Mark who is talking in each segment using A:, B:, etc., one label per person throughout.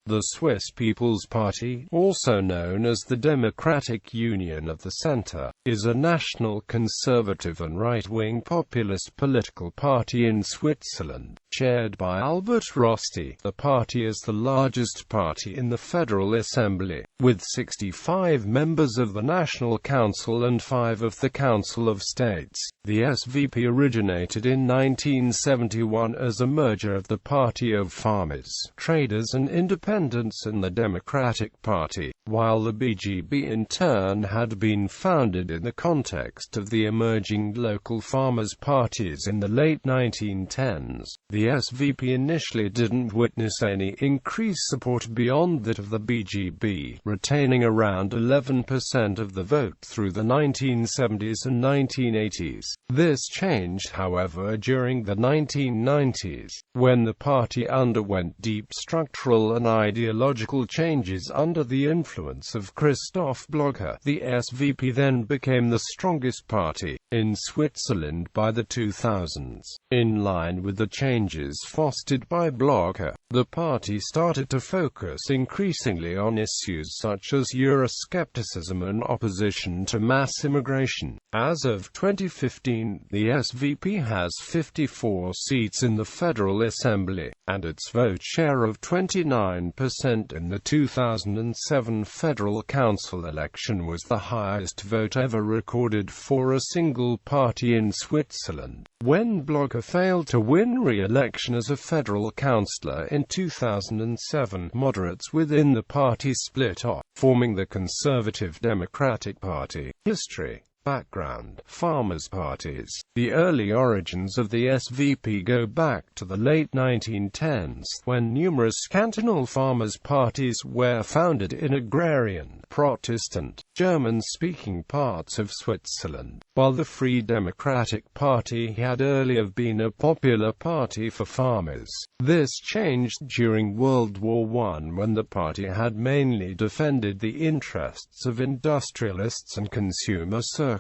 A: The Swiss People's Party, also known as the Democratic Union of the Centre, is a national conservative and right-wing populist political party in Switzerland, chaired by Albert Rösti. The party is the largest party in the Federal Assembly, with 65 members of the National Council and 5 of the Council of States. The SVP originated in 1971 as a merger of the Party of Farmers, Traders and Independents and the Democratic Party, while the BGB in turn had been founded in the context of the emerging local farmers' parties in the late 1910s. The SVP initially didn't witness any increased support beyond that of the BGB, retaining around 11% of the vote through the 1970s and 1980s. This changed, however, during the 1990s, when the party underwent deep structural and ideological changes under the influence of Christoph Blocher. The SVP then became the strongest party in Switzerland by the 2000s. In line with the changes fostered by Blocher, the party started to focus increasingly on issues such as Euroscepticism and opposition to mass immigration. As of 2015, the SVP has 54 seats in the Federal Assembly, and its vote share of 29% in the 2007 Federal Council election was the highest vote ever recorded for a single party in Switzerland. When Blocher failed to win re-election as a federal councillor in 2007, moderates within the party split off, forming the Conservative Democratic Party. History. Background. Farmers' parties. The early origins of the SVP go back to the late 1910s, when numerous cantonal farmers' parties were founded in agrarian, Protestant, German-speaking parts of Switzerland, while the Free Democratic Party had earlier been a popular party for farmers. This changed during World War I, when the party had mainly defended the interests of industrialists and consumer circles.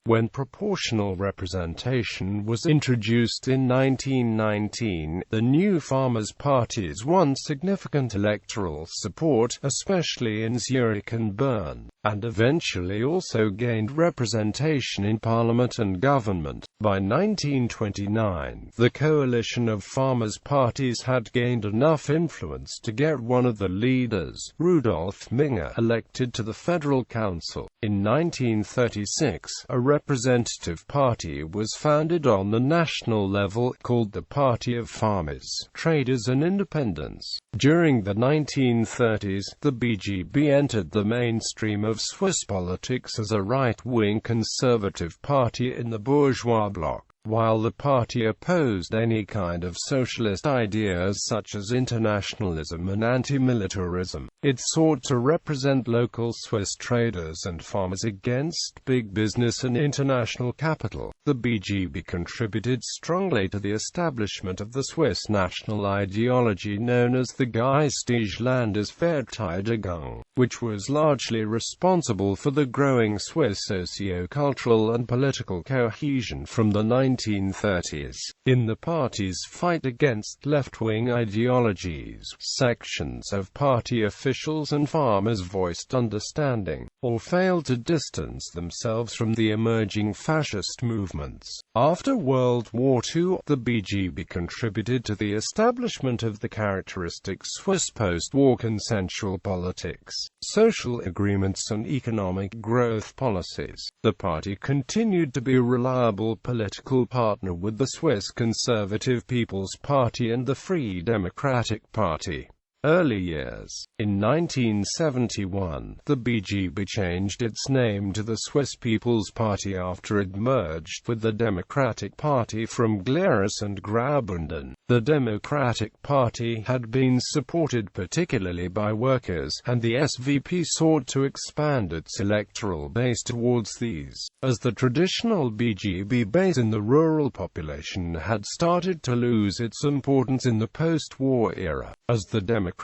A: When proportional representation was introduced in 1919, the new farmers' parties won significant electoral support, especially in Zurich and Bern, and eventually also gained representation in parliament and government. By 1929, the coalition of farmers' parties had gained enough influence to get one of the leaders, Rudolf Minger, elected to the Federal Council. In 1936, a representative party was founded on the national level, called the Party of Farmers, Traders and Independents. During the 1930s, the BGB entered the mainstream of Swiss politics as a right-wing conservative party in the bourgeois bloc. While the party opposed any kind of socialist ideas such as internationalism and anti-militarism, it sought to represent local Swiss traders and farmers against big business and international capital. The BGB contributed strongly to the establishment of the Swiss national ideology known as the Geistige Landesverteidigung, which was largely responsible for the growing Swiss socio-cultural and political cohesion from the 1930s. In the party's fight against left-wing ideologies, sections of party officials and farmers voiced understanding, or failed to distance themselves from the emerging fascist movements. After World War II, the BGB contributed to the establishment of the characteristic Swiss post-war consensual politics, social agreements and economic growth policies. The party continued to be a reliable political partner with the Swiss Conservative People's Party and the Free Democratic Party. Early years. In 1971, the BGB changed its name to the Swiss People's Party after it merged with the Democratic Party from Glarus and Graubünden. The Democratic Party had been supported particularly by workers, and the SVP sought to expand its electoral base towards these, as the traditional BGB base in the rural population had started to lose its importance in the post-war era, as the Democratic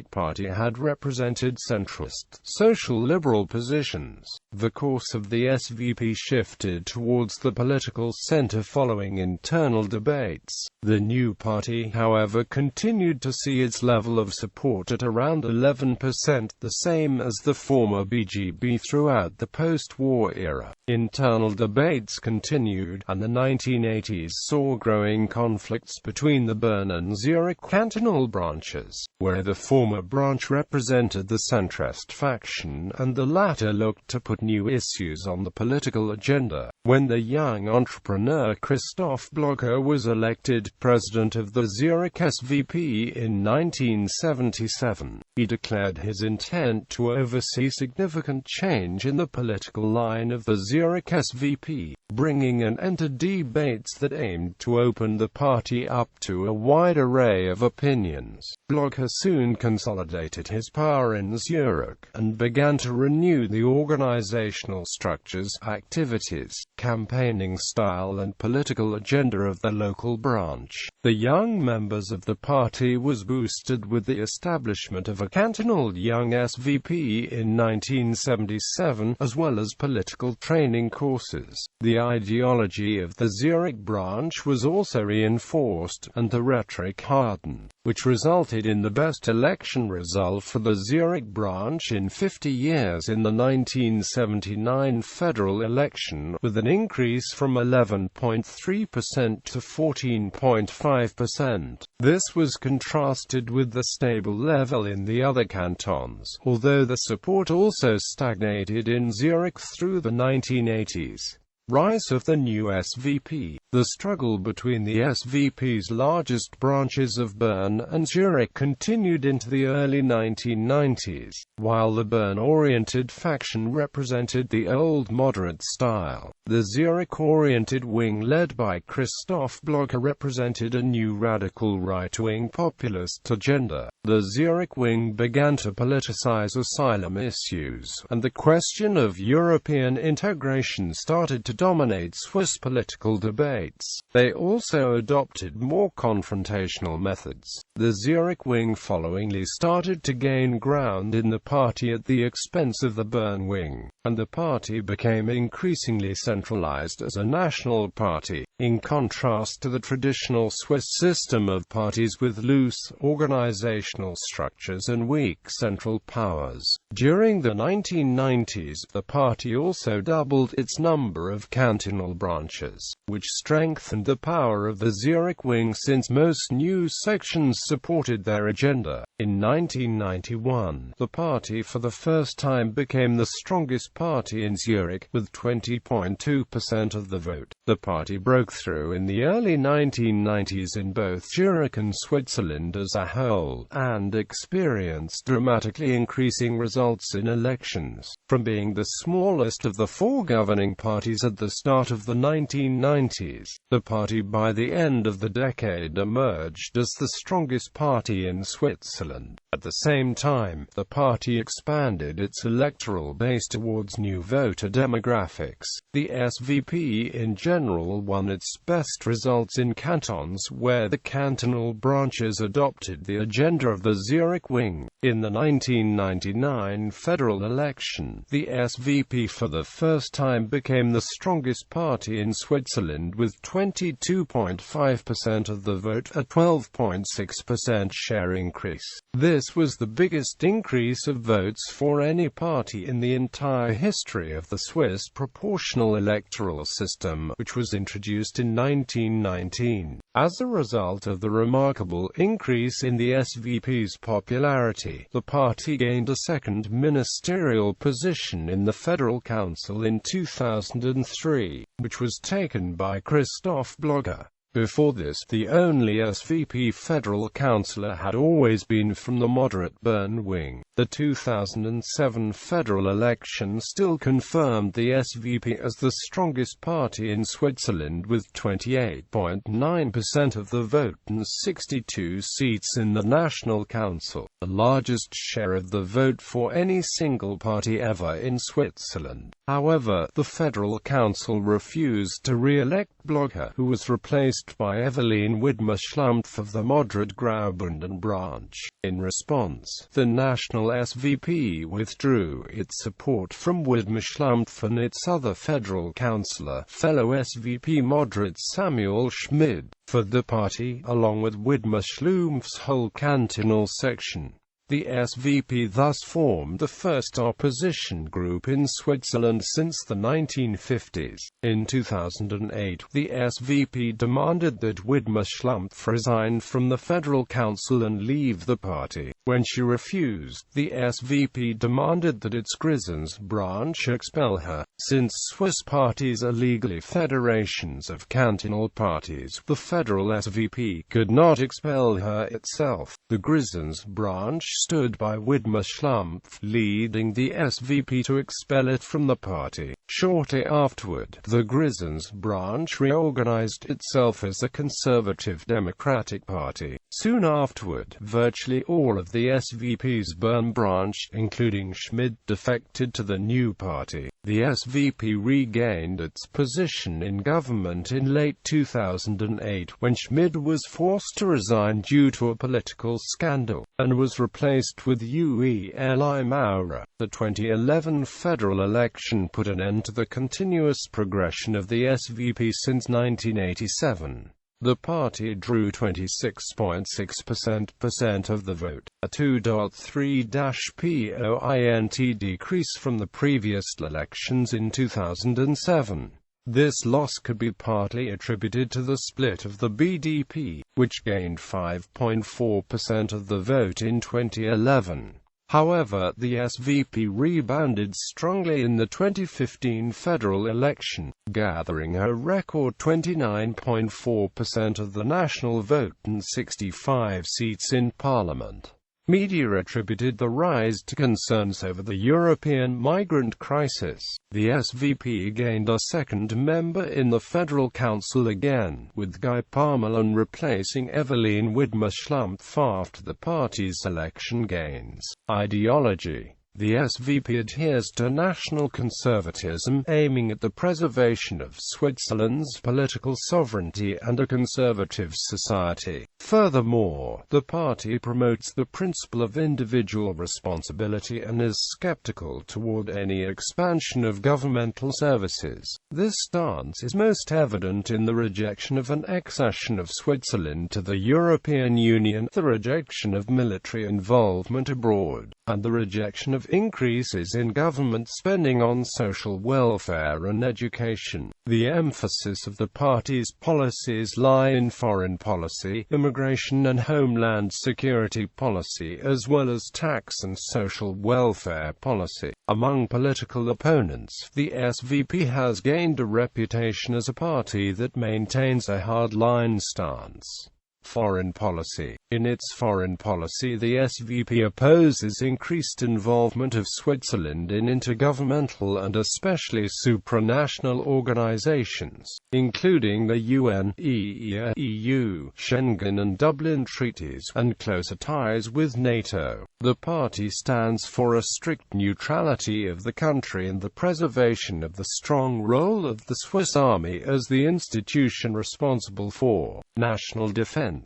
A: Party had represented centrist, social liberal positions. The course of the SVP shifted towards the political center following internal debates. The new party Party, however, continued to see its level of support at around 11%, the same as the former BGB throughout the post-war era. Internal debates continued, and the 1980s saw growing conflicts between the Bern and Zurich cantonal branches, where the former branch represented the centrist faction, and the latter looked to put new issues on the political agenda. When the young entrepreneur Christoph Blocher was elected president of the Zurich SVP in 1977, he declared his intent to oversee significant change in the political line of the Zurich SVP, bringing an end to debates that aimed to open the party up to a wide array of opinions. Blocher soon consolidated his power in Zurich, and began to renew the organizational structures, activities, campaigning style and political agenda of the local branch. The young members of the party was boosted with the establishment of a cantonal young SVP in 1977, as well as political training courses. The ideology of the Zurich branch was also reinforced, and the rhetoric hardened, which resulted in the best election result for the Zurich branch in 50 years in the 1979 federal election, with an increase from 11.3% to 14.5%. This was contrasted with the stable level in the other cantons, although the support also stagnated in Zurich through the 1980s. Rise of the new SVP. The struggle between the SVP's largest branches of Bern and Zurich continued into the early 1990s. While the Bern-oriented faction represented the old moderate style, the Zurich-oriented wing led by Christoph Blocher represented a new radical right-wing populist agenda. The Zurich wing began to politicize asylum issues, and the question of European integration started to dominate Swiss political debates. They also adopted more confrontational methods. The Zurich wing followingly started to gain ground in the party at the expense of the Bern wing, and the party became increasingly centralized as a national party, in contrast to the traditional Swiss system of parties with loose organizational structures and weak central powers. During the 1990s, the party also doubled its number of cantonal branches, which strengthened the power of the Zurich wing since most new sections supported their agenda. In 1991, the party for the first time became the strongest party in Zurich, with 20.2% of the vote. The party broke through in the early 1990s in both Zurich and Switzerland as a whole, and experienced dramatically increasing results in elections. From being the smallest of the four governing parties at the start of the 1990s, the party by the end of the decade emerged as the strongest party in Switzerland. At the same time, the party expanded its electoral base towards new voter demographics. The SVP in general won its best results in cantons where the cantonal branches adopted the agenda of the Zurich wing. In the 1999 federal election, the SVP for the first time became the strongest party in Switzerland with 22.5% of the vote, a 12.6% share increase. This was the biggest increase of votes for any party in the entire history of the Swiss proportional electoral system, which was introduced in 1919. As a result of the remarkable increase in the SVP's popularity, the party gained a second ministerial position in the Federal Council in 2003, which was taken by Christoph Blocher. Before this, the only SVP federal councillor had always been from the moderate Bern wing. The 2007 federal election still confirmed the SVP as the strongest party in Switzerland with 28.9% of the vote and 62 seats in the National Council, the largest share of the vote for any single party ever in Switzerland. However, the Federal Council refused to re-elect Blocher, who was replaced launched by Evelyn Widmer-Schlumpf of the moderate Graubünden branch. In response, the national SVP withdrew its support from Widmer-Schlumpf and its other federal councillor, fellow SVP moderate Samuel Schmid, for the party, along with Widmer-Schlumpf's whole cantonal section. The SVP thus formed the first opposition group in Switzerland since the 1950s. In 2008, the SVP demanded that Widmer-Schlumpf resign from the Federal Council and leave the party. When she refused, the SVP demanded that its Grisons branch expel her. Since Swiss parties are legally federations of cantonal parties, the federal SVP could not expel her itself. The Grisons branch stood by Widmer-Schlumpf, leading the SVP to expel it from the party. Shortly afterward, the Grisons branch reorganized itself as a conservative Democratic Party. Soon afterward, virtually all of the SVP's Bern branch, including Schmid, defected to the new party. The SVP regained its position in government in late 2008, when Schmid was forced to resign due to a political scandal, and was replaced with Ueli Maurer. The 2011 federal election put an end to the continuous progression of the SVP since 1987. The party drew 26.6% of the vote, a 2.3% decrease from the previous elections in 2007. This loss could be partly attributed to the split of the BDP, which gained 5.4% of the vote in 2011. However, the SVP rebounded strongly in the 2015 federal election, gathering a record 29.4% of the national vote and 65 seats in parliament. Media attributed the rise to concerns over the European migrant crisis. The SVP gained a second member in the Federal Council again, with Guy Parmelin replacing Evelyn Widmer-Schlumpf after the party's election gains. Ideology. The SVP adheres to national conservatism, aiming at the preservation of Switzerland's political sovereignty and a conservative society. Furthermore, the party promotes the principle of individual responsibility and is skeptical toward any expansion of governmental services. This stance is most evident in the rejection of an accession of Switzerland to the European Union, the rejection of military involvement abroad, and the rejection of increases in government spending on social welfare and education. The emphasis of the party's policies lie in foreign policy, immigration and homeland security policy, as well as tax and social welfare policy. Among political opponents, the SVP has gained a reputation as a party that maintains a hardline stance. Foreign policy. In its foreign policy, the SVP opposes increased involvement of Switzerland in intergovernmental and especially supranational organizations, including the UN, EEA, EU, Schengen and Dublin treaties, and closer ties with NATO. The party stands for a strict neutrality of the country and the preservation of the strong role of the Swiss Army as the institution responsible for national defense.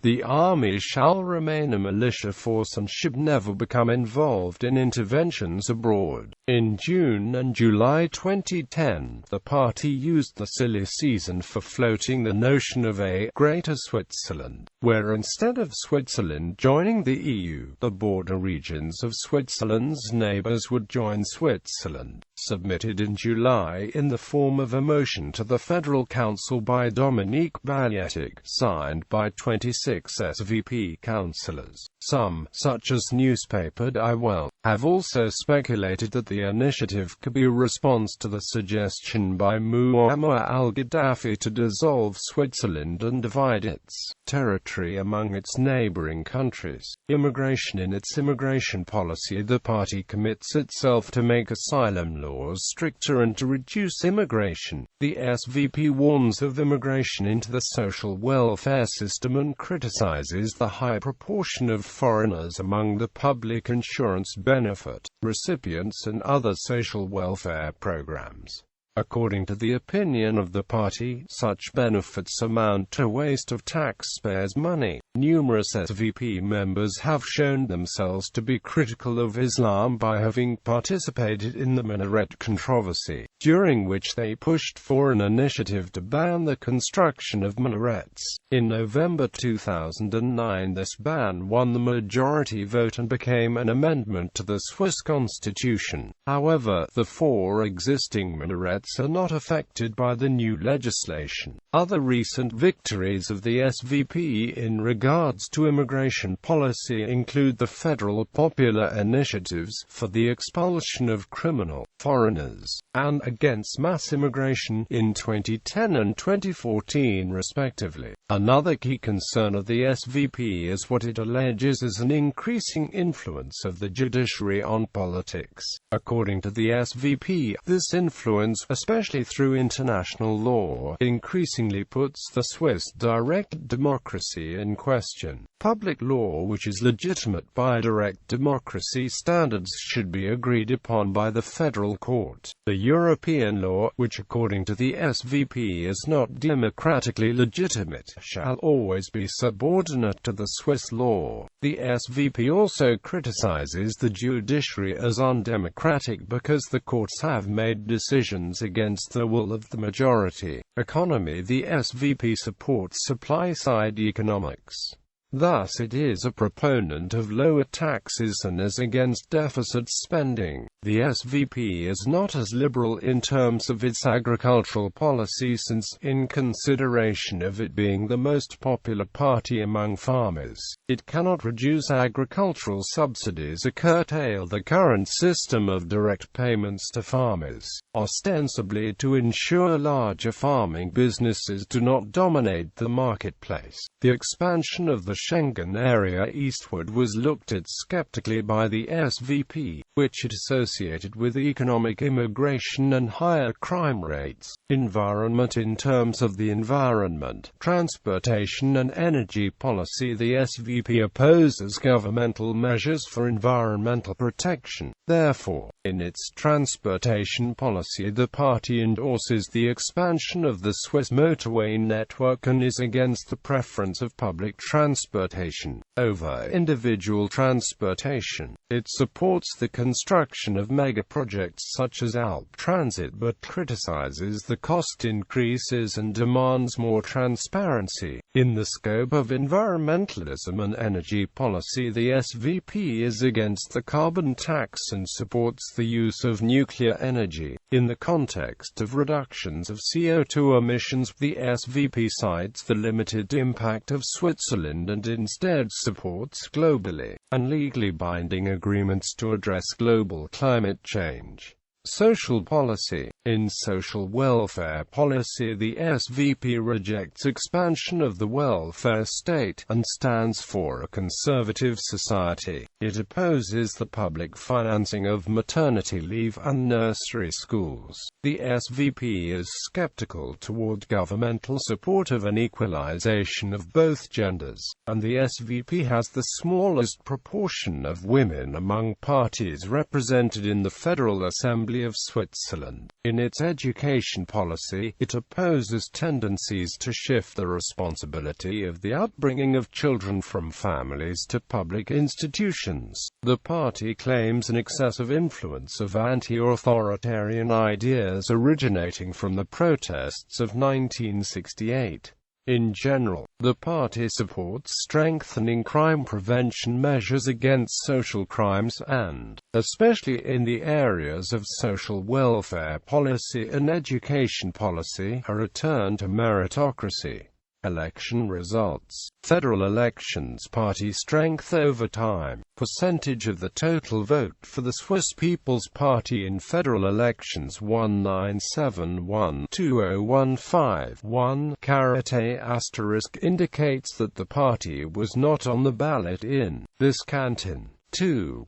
A: The army shall remain a militia force and should never become involved in interventions abroad. In June and July 2010, the party used the silly season for floating the notion of a Greater Switzerland, where instead of Switzerland joining the EU, the border regions of Switzerland's neighbors would join Switzerland. Submitted in July in the form of a motion to the Federal Council by Dominique Balietic, signed by 26 SVP councillors. Some, such as newspaper Die Welt, have also speculated that the initiative could be a response to the suggestion by Muammar al-Gaddafi to dissolve Switzerland and divide its territory among its neighboring countries. Immigration. In its immigration policy, the party commits itself to make asylum laws stricter and to reduce immigration. The SVP warns of immigration into the social welfare system and criticizes the high proportion of foreigners among the public insurance benefit recipients and other social welfare programs. According to the opinion of the party, such benefits amount to waste of taxpayers' money. Numerous SVP members have shown themselves to be critical of Islam by having participated in the minaret controversy, during which they pushed for an initiative to ban the construction of minarets. In November 2009, this ban won the majority vote and became an amendment to the Swiss constitution. However, the 4 existing minarets are not affected by the new legislation. Other recent victories of the SVP in regards to immigration policy include the federal popular initiatives for the expulsion of criminal foreigners and against mass immigration in 2010 and 2014 respectively. Another key concern of the SVP is what it alleges is an increasing influence of the judiciary on politics. According to the SVP, this influence, especially through international law, increasingly puts the Swiss direct democracy in question. Public law which is legitimate by direct democracy standards should be agreed upon by the federal court. The European law, which according to the SVP is not democratically legitimate, shall always be subordinate to the Swiss law. The SVP also criticizes the judiciary as undemocratic because the courts have made decisions against the will of the majority. Economy. The SVP supports supply-side economics. Thus it is a proponent of lower taxes and is against deficit spending. The SVP is not as liberal in terms of its agricultural policy since, in consideration of it being the most popular party among farmers, it cannot reduce agricultural subsidies or curtail the current system of direct payments to farmers, ostensibly to ensure larger farming businesses do not dominate the marketplace. The expansion of the Schengen area eastward was looked at skeptically by the SVP, which it associated with economic immigration and higher crime rates. Environment. In terms of the environment, transportation and energy policy, the SVP opposes governmental measures for environmental protection. Therefore, in its transportation policy, the party endorses the expansion of the Swiss motorway network and is against the preference of public transportation over individual transportation. It supports the construction of mega-projects such as Alp Transit but criticizes the cost increases and demands more transparency. In the scope of environmentalism and energy policy, the SVP is against the carbon tax and supports the use of nuclear energy. In the context of reductions of CO2 emissions, the SVP cites the limited impact of Switzerland and instead supports globally and legally binding agreements to address global climate change. Social policy. In social welfare policy, the SVP rejects expansion of the welfare state and stands for a conservative society. It opposes the public financing of maternity leave and nursery schools. The SVP is skeptical toward governmental support of an equalization of both genders, and the SVP has the smallest proportion of women among parties represented in the Federal Assembly of Switzerland. In its education policy, it opposes tendencies to shift the responsibility of the upbringing of children from families to public institutions. The party claims an excessive influence of anti-authoritarian ideas originating from the protests of 1968. In general, the party supports strengthening crime prevention measures against social crimes and, especially in the areas of social welfare policy and education policy, a return to meritocracy. Election results. Federal elections. Party strength over time. Percentage of the total vote for the Swiss People's Party in federal elections 1971-2015. Indicates that the party was not on the ballot in this canton. 2.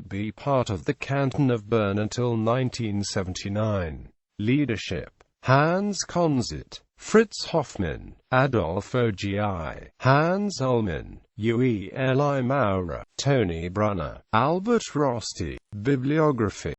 A: Be part of the canton of Bern until 1979. Leadership. Hans Konzit, Fritz Hoffmann, Adolf Ogi, Hans Ullmann, Ueli Maurer, Tony Brunner, Albert Rösti. Bibliography.